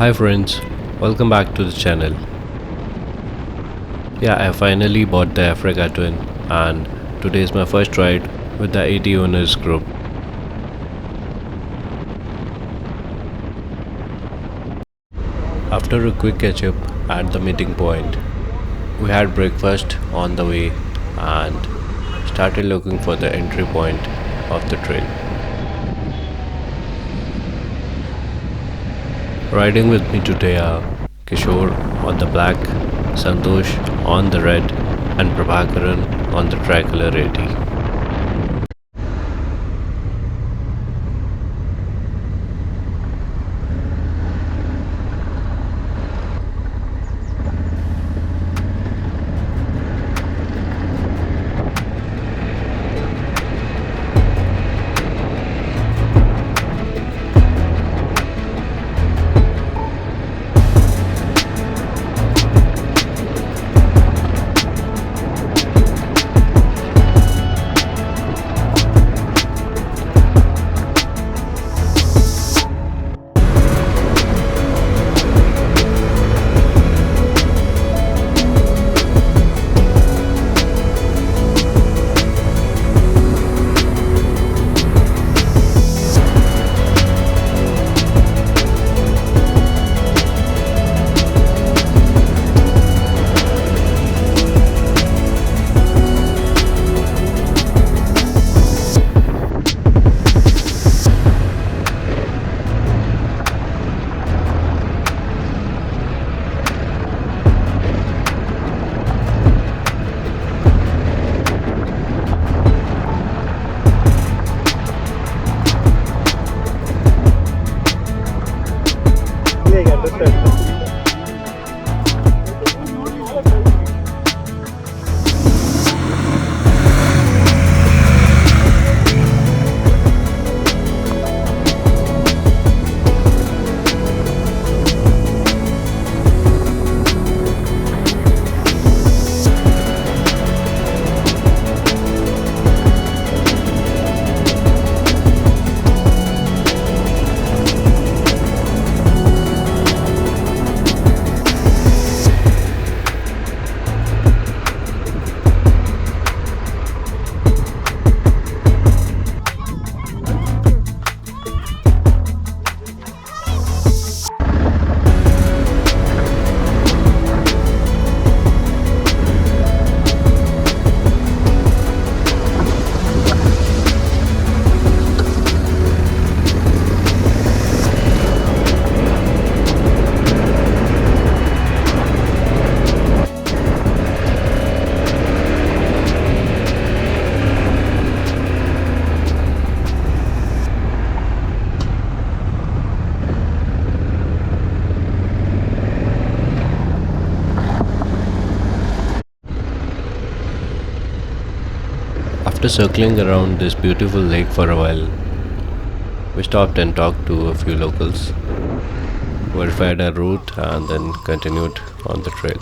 Hi friends, welcome back to the channel. Yeah, I finally bought the Africa Twin and today is my first ride with the 80 owners group. After a quick catch up at the meeting point, we had breakfast on the way and started looking for the entry point of the trail. Riding with me today are Kishore on the black, Santosh on the red, and Prabhakaran on the tricolor 80. After circling around this beautiful lake for a while, we stopped and talked to a few locals, verified our route, and then continued on the trail.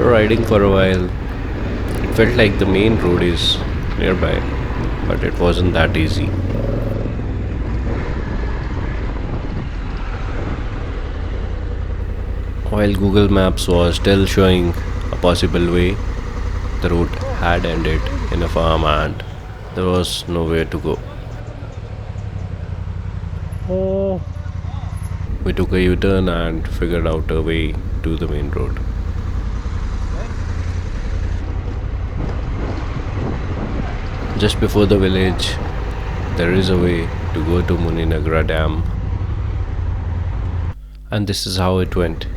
After riding for a while, it felt like the main road is nearby, but it wasn't that easy. While Google Maps was still showing a possible way, the route had ended in a farm and there was nowhere to go. We took a U turn and figured out a way to the main road. Just before the village, there is a way to go to Muninagara Dam, and this is how it went.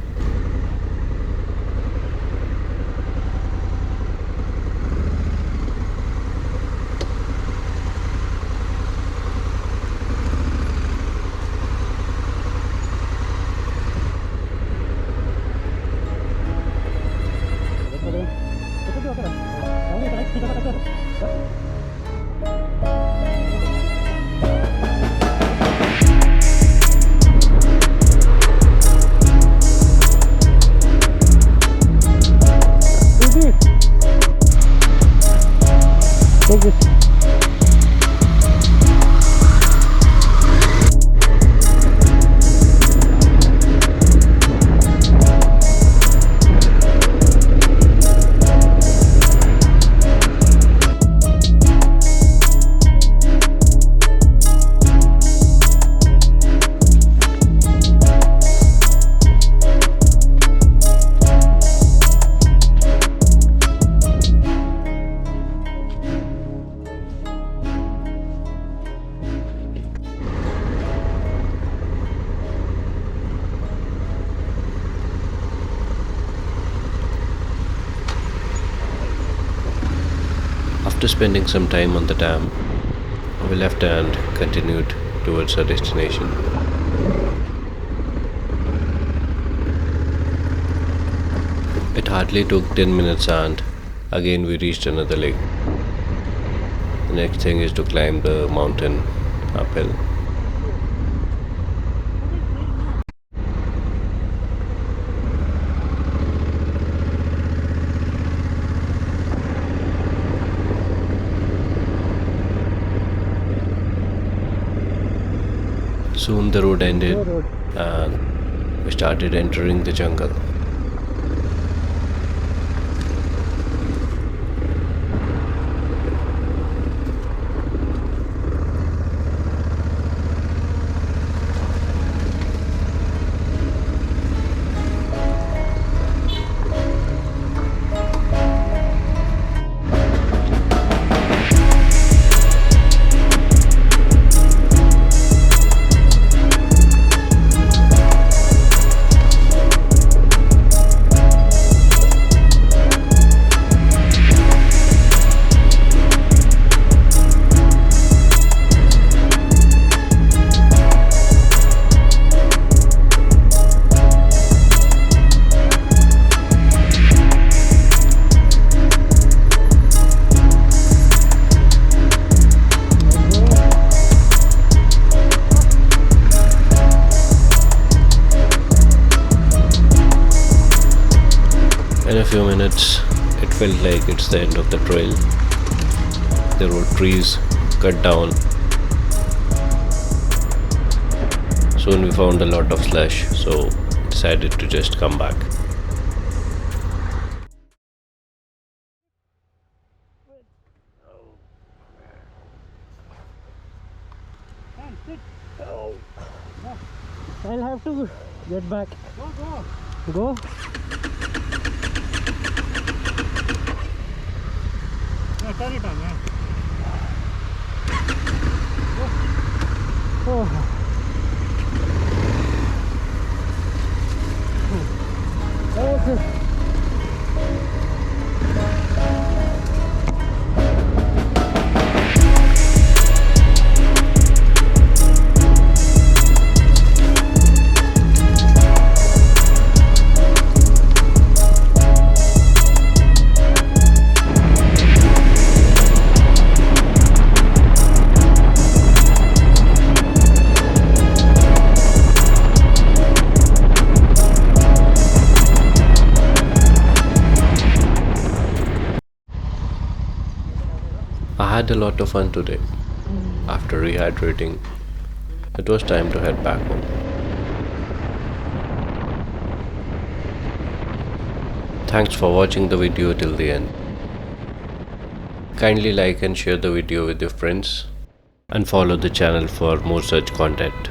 After spending some time on the dam, we left and continued towards our destination. It hardly took 10 minutes and again we reached another lake. The next thing is to climb the mountain uphill. Soon the road ended and we started entering the jungle. In a few minutes, it felt like it's the end of the trail. There were trees cut down. Soon we found a lot of slush, so decided to just come back. I'll have to get back. Go. Yeah, turn it on, yeah. Oh. Okay. had a lot of fun today. After rehydrating, it was time to head back home. Thanks for watching the video till the end. Kindly like and share the video with your friends and follow the channel for more such content.